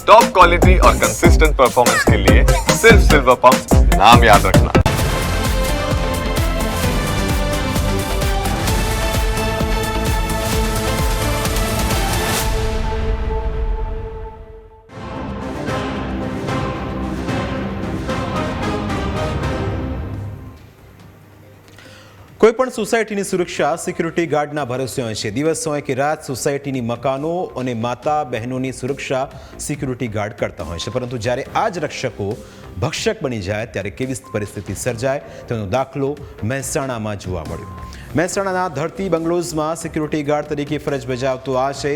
Top quality और consistent performance के लिए सिर्फ सिल्वर पंप नाम याद रखना। કોઈપણ સોસાયટીની સુરક્ષા સિક્યુરિટી ગાર્ડના ભરોસે હોય છે। દિવસ હોય કે રાત સોસાયટીની મકાનો અને માતા બહેનોની સુરક્ષા સિક્યુરિટી ગાર્ડ કરતા હોય છે, પરંતુ જ્યારે આ જ રક્ષકો ભક્ષક બની જાય ત્યારે કેવી પરિસ્થિતિ સર્જાય તેનો દાખલો મહેસાણામાં જોવા મળ્યો। મહેસાણાના ધરતી બંગલોઝમાં સિક્યુરિટી ગાર્ડ તરીકે ફરજ બજાવતો આ છે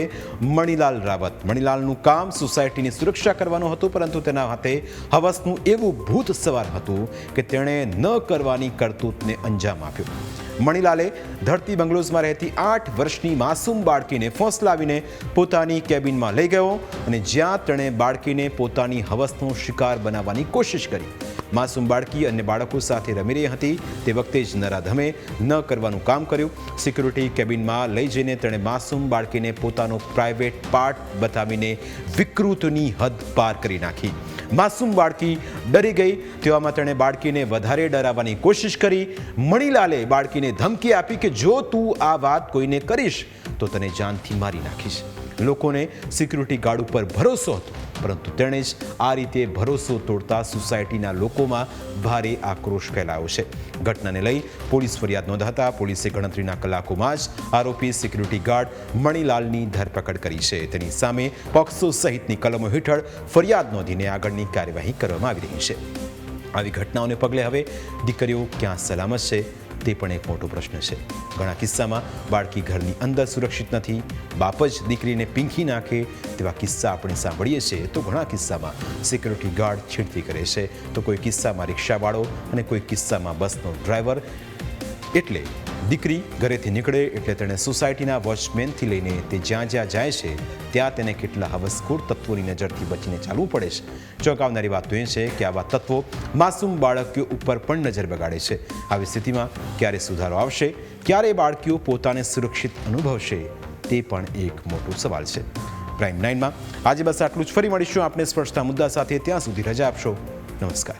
મણિલાલ રાવત। મણિલાલનું કામ સોસાયટીની સુરક્ષા કરવાનું હતું, પરંતુ તેના હાથે હવસનું એવું ભૂત સવાર હતું કે તેણે ન કરવાની કરતૂતને અંજામ આપ્યો। મણિલાલે ધરતી બંગલોઝમાં રહેતી 8 વર્ષની માસૂમ બાળકીને ફોસલાવીને પોતાની કેબિનમાં લઈ ગયો અને જ્યાં તેણે બાળકીને પોતાની હવસનો શિકાર બનાવવાની કોશિશ કરી। માસૂમ બાળકી અન્ય બાળકો સાથે રમી રહી હતી તે વખતે જ નરાધમે ન કરવાનું કામ કર્યું। સિક્યુરિટી કેબિનમાં લઈ જઈને તેણે માસૂમ બાળકીને પોતાનો પ્રાઇવેટ પાર્ટ બતાવીને વિકૃતિની હદ પાર કરી નાખી। માસૂમ બાળકી ડરી ગઈ, તેવામાં તેણે બાળકીને વધારે ડરાવવાની કોશિશ કરી। મણિલાલે બાળકીને ધમકી આપી કે જો તું આ વાત કોઈને કરીશ તો તને જાનથી મારી નાખીશ। લોકોને સિક્યુરિટી ગાર્ડ ઉપર ભરોસો હતો, પરંતુ તેણે જ આ રીતે ભરોસો તોડતા સોસાયટીના લોકોમાં ભારે આક્રોશ ફેલાયો છે। ઘટનાને લઈ પોલીસ ફરિયાદ નોંધાતા પોલીસે ગણતરીના કલાકોમાં જ આરોપી સિક્યુરિટી ગાર્ડ મણિલાલની ધરપકડ કરી છે। તેની સામે પોક્સો સહિતની કલમો હેઠળ ફરિયાદ નોંધીને આગળની કાર્યવાહી કરવામાં આવી રહી છે। આવી ઘટનાઓને પગલે હવે દીકરીઓ ક્યાં સલામત છે તે પણ એક મોટો પ્રશ્ન છે। ઘણા કિસ્સામાં બાળકી ઘરની અંદર સુરક્ષિત નથી, બાપ જ દીકરીને પીંખી નાખે તેવા કિસ્સા આપણે સાંભળીએ છીએ, તો ઘણા કિસ્સામાં સિક્યુરિટી ગાર્ડ છેડતી કરે છે, તો કોઈ કિસ્સામાં રિક્ષાવાળો અને કોઈ કિસ્સામાં બસનો ડ્રાઈવર। એટલે દીકરી ઘરેથી નીકળે એટલે તેણે સોસાયટીના વોચમેનથી લઈને તે જ્યાં જ્યાં જાય છે ત્યાં તેને કેટલા હવસખોર તત્વોની નજરથી બચીને ચાલવું પડે છે। ચોંકાવનારી વાત તો એ છે કે આવા તત્વો માસૂમ બાળકીઓ ઉપર પણ નજર બગાડે છે। આવી સ્થિતિમાં ક્યારે સુધારો આવશે, ક્યારે બાળકીઓ પોતાને સુરક્ષિત અનુભવશે તે પણ એક મોટો સવાલ છે। પ્રાઇમ 9માં આજે બસ આટલું જ। ફરી મળીશું આપણે સ્પર્શતા મુદ્દા સાથે, ત્યાં સુધી રજા આપશો। નમસ્કાર।